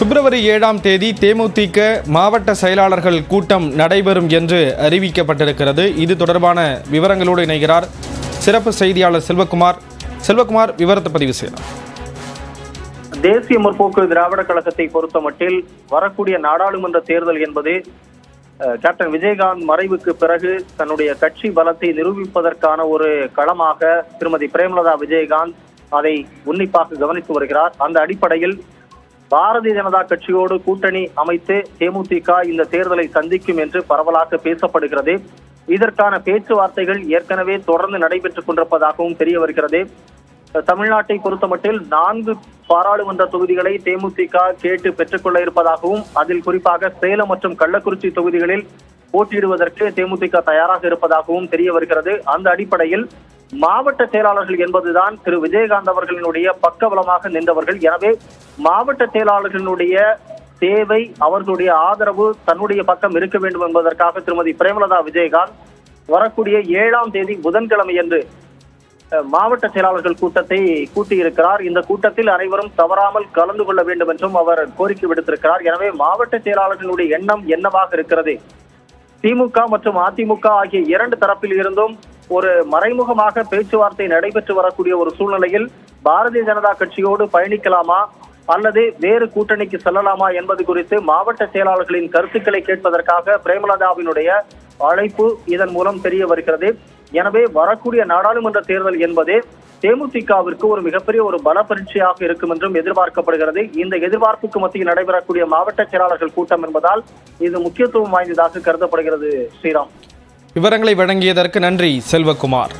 பிப்ரவரி 7ஆம் தேதி தேமுதிக மாவட்ட செயலாளர்கள் கூட்டம் நடைபெறும் என்று அறிவிக்கப்பட்டிருக்கிறது. இது தொடர்பான விவரங்களோடு இணைகிறார் சிறப்பு செய்தியாளர் செல்வகுமார். செல்வகுமார், விவரத்தை பதிவு செய்யலாம். தேசிய முற்போக்கு திராவிட கழகத்தை பொறுத்தமட்டில் வரக்கூடிய நாடாளுமன்ற தேர்தல் என்பது கேப்டன் விஜயகாந்த் மறைவுக்கு பிறகு தன்னுடைய கட்சி பலத்தை நிரூபிப்பதற்கான ஒரு களமாக திருமதி பிரேமலதா விஜயகாந்த் அதை உன்னிப்பாக கவனித்து வருகிறார். அந்த அடிப்படையில் பாரதிய ஜனதா கட்சியோடு கூட்டணி அமைத்து தேமுதிக இந்த தேர்தலை சந்திக்கும் என்று பரவலாக பேசப்படுகிறது. இதற்கான பேச்சுவார்த்தைகள் ஏற்கனவே தொடர்ந்து நடைபெற்றுக் கொண்டிருப்பதாகவும் தெரிய வருகிறது. தமிழ்நாட்டை பொறுத்தமட்டில் 4 பாராளுமன்ற தொகுதிகளை தேமுதிக கேட்டு பெற்றுக்கொள்ள இருப்பதாகவும் அதில் குறிப்பாக சேலம் மற்றும் கள்ளக்குறிச்சி தொகுதிகளில் போட்டியிடுவதற்கு தேமுதிக தயாராக இருப்பதாகவும் தெரிய வருகிறது. அந்த அடிப்படையில் மாவட்ட செயலாளர்கள் என்பதுதான் திரு விஜயகாந்த் அவர்களினுடைய பக்கபலமாக நின்றவர்கள். எனவே மாவட்ட செயலாளர்களுடைய தேவை, அவர்களுடைய ஆதரவு தன்னுடைய பக்கம் இருக்க வேண்டும் என்பதற்காக திருமதி பிரேமலதா விஜயகாந்த் வரக்கூடிய 7ஆம் தேதி புதன்கிழமை என்று மாவட்ட செயலாளர்கள் கூட்டத்தை கூட்டியிருக்கிறார். இந்த கூட்டத்தில் அனைவரும் தவறாமல் கலந்து கொள்ள வேண்டும் என்றும் அவர் கோரிக்கை விடுத்திருக்கிறார். எனவே மாவட்ட செயலாளர்களுடைய எண்ணம் என்னவாக இருக்கிறது? திமுக மற்றும் அதிமுக ஆகிய 2 தரப்பில் இருந்தும் ஒரு மறைமுகமாக பேச்சுவார்த்தை நடைபெற்று வரக்கூடிய ஒரு சூழ்நிலையில் பாரதிய ஜனதா கட்சியோடு பயணிக்கலாமா அல்லது வேறு கூட்டணிக்கு செல்லலாமா என்பது குறித்து மாவட்ட செயலாளர்களின் கருத்துக்களை கேட்பதற்காக பிரேமலதாவினுடைய அழைப்பு இதன் மூலம் தெரிய வருகிறது. எனவே வரக்கூடிய நாடாளுமன்ற தேர்தல் என்பது தேமுதிகவிற்கு ஒரு மிகப்பெரிய ஒரு பல பரீட்சையாக இருக்கும் என்றும் எதிர்பார்க்கப்படுகிறது. இந்த எதிர்பார்ப்புக்கு மத்தியில் நடைபெறக்கூடிய மாவட்ட செயலாளர்கள் கூட்டம் என்பதால் இது முக்கியத்துவம் வாய்ந்ததாக கருதப்படுகிறது. ஸ்ரீராம், விவரங்களை வழங்கியதற்கு நன்றி செல்வகுமார்.